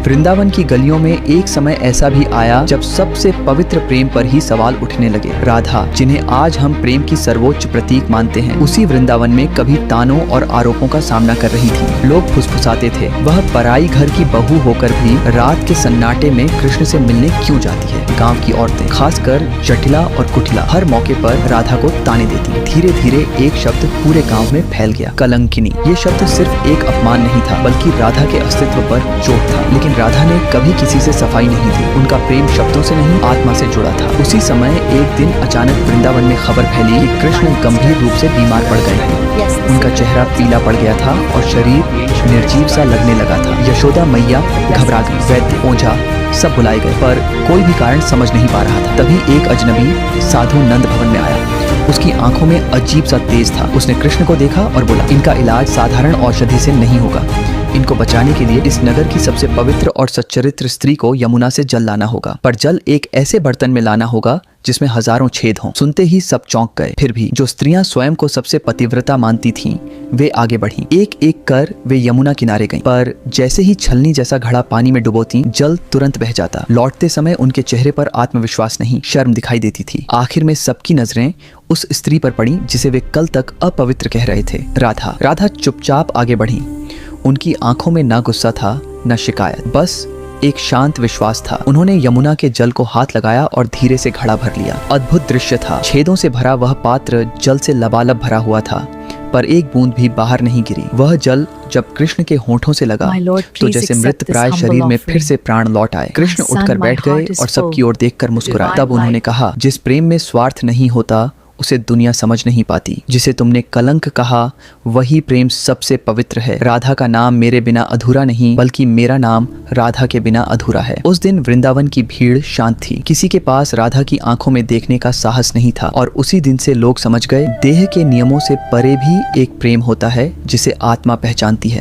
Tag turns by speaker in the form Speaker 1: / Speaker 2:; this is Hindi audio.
Speaker 1: वृंदावन की गलियों में एक समय ऐसा भी आया जब सबसे पवित्र प्रेम पर ही सवाल उठने लगे। राधा, जिन्हें आज हम प्रेम की सर्वोच्च प्रतीक मानते हैं, उसी वृंदावन में कभी तानों और आरोपों का सामना कर रही थी। लोग फुसफुसाते थे, वह पराई घर की बहू होकर भी रात के सन्नाटे में कृष्ण से मिलने क्यों जाती है। गाँव की औरतें, खासकर जटिला और कुटिला, हर मौके पर राधा को ताने देती। धीरे धीरे एक शब्द पूरे गाँव में फैल गया, कलंकिनी। ये शब्द सिर्फ एक अपमान नहीं था, बल्कि राधा के अस्तित्व पर चोट था। लेकिन राधा ने कभी किसी से सफाई नहीं दी। उनका प्रेम शब्दों से नहीं, आत्मा से जुड़ा था। उसी समय एक दिन अचानक वृंदावन में खबर फैली कि कृष्ण गंभीर रूप से बीमार पड़ गए हैं। उनका चेहरा पीला पड़ गया था और शरीर निर्जीव सा लगने लगा था। यशोदा मैया घबरा गई। वैद्य, ओझा सब बुलाए गए, पर कोई भी कारण समझ नहीं पा रहा था। तभी एक अजनबी साधु नंद भवन में आया। उसकी आंखों में अजीब सा तेज था। उसने कृष्ण को देखा और बोला, इनका इलाज साधारण औषधि से नहीं होगा। इनको बचाने के लिए इस नगर की सबसे पवित्र और सच्चरित्र स्त्री को यमुना से जल लाना होगा, पर जल एक ऐसे बर्तन में लाना होगा जिसमें हजारों छेद हों। सुनते ही सब चौंक गए। फिर भी जो स्त्रियां स्वयं को सबसे पतिव्रता मानती थीं, वे आगे बढ़ीं। एक एक कर वे यमुना किनारे गईं, पर जैसे ही छलनी जैसा घड़ा पानी में डुबोती, जल तुरंत बह जाता। लौटते समय उनके चेहरे पर आत्मविश्वास नहीं, शर्म दिखाई देती थी। आखिर में सबकी नजरें उस स्त्री पर पड़ी जिसे वे कल तक अपवित्र कह रहे थे, राधा। राधा चुपचाप आगे बढ़ी। उनकी आंखों में न गुस्सा था, न शिकायत, बस एक शांत विश्वास था। उन्होंने यमुना के जल को हाथ लगाया और धीरे से घड़ा भर लिया। अद्भुत दृश्य था। छेदों से भरा वह पात्र जल से लबालब भरा हुआ था, पर एक बूंद भी बाहर नहीं गिरी। वह जल जब कृष्ण के होठों से लगा तो जैसे मृत प्राय शरीर में फिर से प्राण लौट आए। कृष्ण उठकर बैठ गए और सबकी ओर देखकर मुस्कुराए। तब उन्होंने कहा, जिस प्रेम में स्वार्थ नहीं होता उसे दुनिया समझ नहीं पाती। जिसे तुमने कलंक कहा, वही प्रेम सबसे पवित्र है। राधा का नाम मेरे बिना अधूरा नहीं, बल्कि मेरा नाम राधा के बिना अधूरा है। उस दिन वृंदावन की भीड़ शांत थी। किसी के पास राधा की आंखों में देखने का साहस नहीं था। और उसी दिन से लोग समझ गए, देह के नियमों से परे भी एक प्रेम होता है जिसे आत्मा पहचानती है।